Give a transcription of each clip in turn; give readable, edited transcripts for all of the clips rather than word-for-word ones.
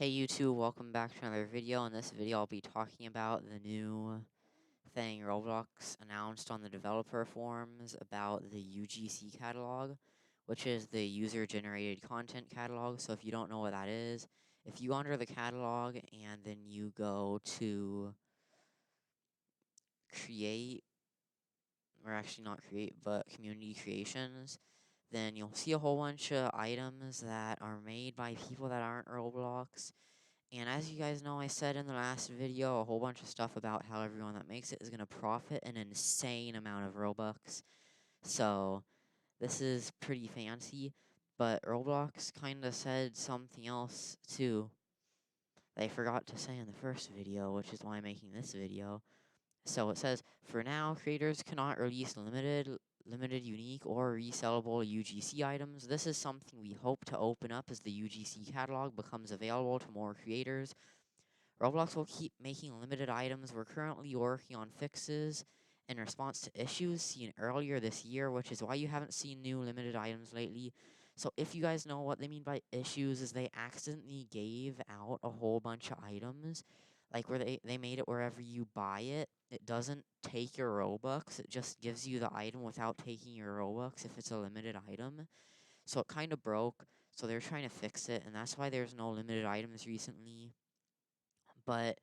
Hey YouTube, welcome back to another video. In this video, I'll be talking about the new thing Roblox announced on the developer forums about the UGC catalog, which is the user-generated content catalog. So if you don't know what that is, if you enter the catalog and then you go to create, or actually not create, but community creations, then you'll see a whole bunch of items that are made by people that aren't Roblox. And as you guys know, I said in the last video a whole bunch of stuff about how everyone that makes it is going to profit an insane amount of Robux. So this is pretty fancy, but Roblox kind of said something else too. They forgot to say in the first video, which is why I'm making this video. So it says, for now, creators cannot release limited unique or resellable UGC items. This is something we hope to open up as the UGC catalog becomes available to more creators. Roblox will keep making limited items. We're currently working on fixes in response to issues seen earlier this year, which is why you haven't seen new limited items lately. So if you guys know what they mean by issues, is they accidentally gave out a whole bunch of items, like where they made it wherever you buy it, it doesn't take your Robux, it just gives you the item without taking your Robux if it's a limited item. So it kind of broke, so they're trying to fix it, and that's why there's no limited items recently. But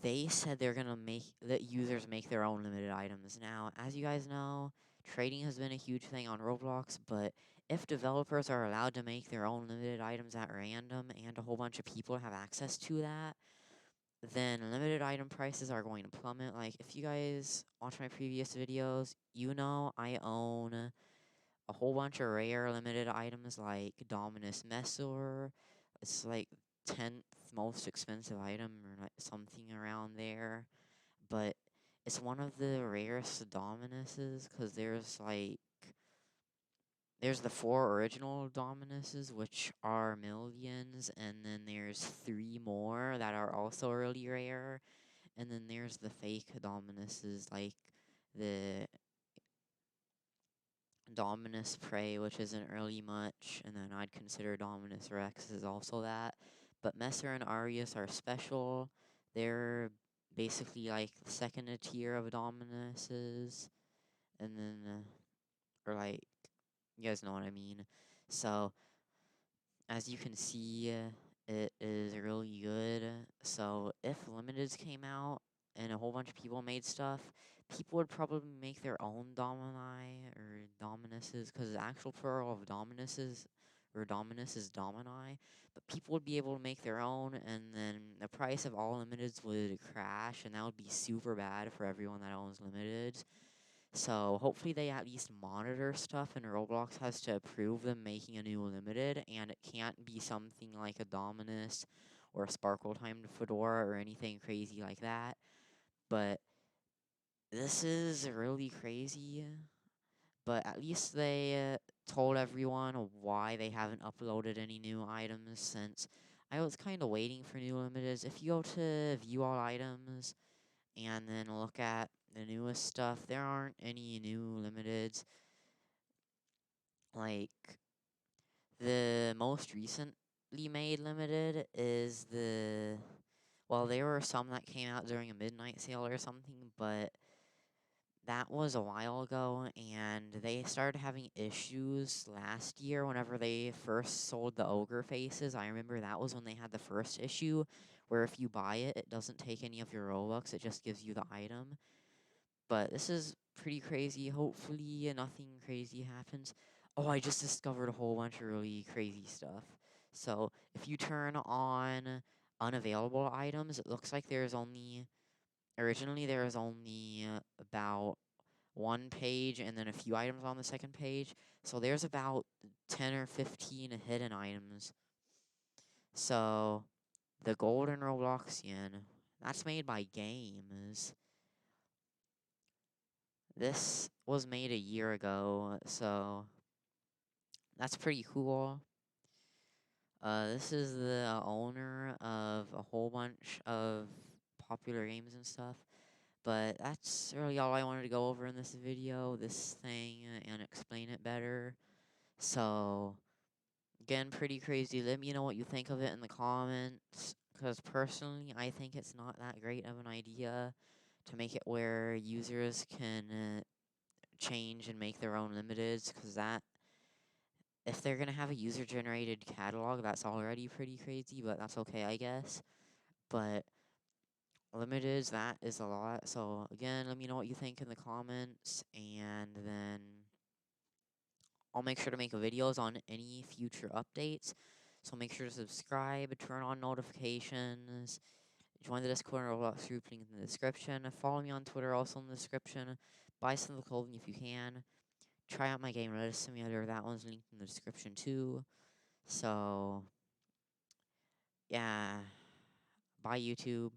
they said they're gonna let users make their own limited items. Now, as you guys know, trading has been a huge thing on Roblox, but if developers are allowed to make their own limited items at random and a whole bunch of people have access to that, then limited item prices are going to plummet. Like, if you guys watch my previous videos, you know I own a whole bunch of rare limited items like Dominus Messor. It's like 10th most expensive item or like something around there. But it's one of the rarest Dominuses because there's the 4 original Dominuses, which are millions, and then there's 3 more that are also really rare, and then there's the fake Dominuses like the Dominus Prey, which isn't really much, and then I'd consider Dominus Rex is also that. But Messer and Arius are special. They're basically like the second tier of Dominuses, and then, or like, you guys know what I mean. So, as you can see, it is really good. So if limiteds came out and a whole bunch of people made stuff, people would probably make their own Domini or Dominuses, because the actual plural of Dominuses or Dominus is Domini, but people would be able to make their own, and then the price of all limiteds would crash, and that would be super bad for everyone that owns limiteds. So hopefully they at least monitor stuff, and Roblox has to approve them making a new limited, and it can't be something like a Dominus or a Sparkle timed Fedora or anything crazy like that. But this is really crazy. But at least they told everyone why they haven't uploaded any new items, since I was kind of waiting for new limiteds. If you go to view all items and then look at the newest stuff, there aren't any new limiteds. Like, the most recently made limited is well, there were some that came out during a midnight sale or something, but that was a while ago, and they started having issues last year whenever they first sold the ogre faces. I remember that was when they had the first issue, where if you buy it, it doesn't take any of your Robux, it just gives you the item. But this is pretty crazy. Hopefully nothing crazy happens. Oh, I just discovered a whole bunch of really crazy stuff. So if you turn on unavailable items, it looks like originally there was only about 1 page and then a few items on the second page. So there's about 10 or 15 hidden items. So the Golden Robloxian, that's made by Games. This was made a year ago, so that's pretty cool. This is the owner of a whole bunch of popular games and stuff. But that's really all I wanted to go over in this video, this thing, and explain it better. So, Again, pretty crazy. Let me know what you think of it in the comments. Because personally, I think it's not that great of an idea to make it where users can change and make their own limiteds. Because that, if they're going to have a user generated catalog, that's already pretty crazy, but that's okay, I guess. But limiteds, that is a lot. So, again, let me know what you think in the comments. And then I'll make sure to make videos on any future updates. So make sure to subscribe, turn on notifications, join the Discord and Roblox group link in the description. Follow me on Twitter, also in the description. Buy some of the clothing if you can. Try out my game Reddit Simulator. That one's linked in the description too. So, yeah. Bye, YouTube.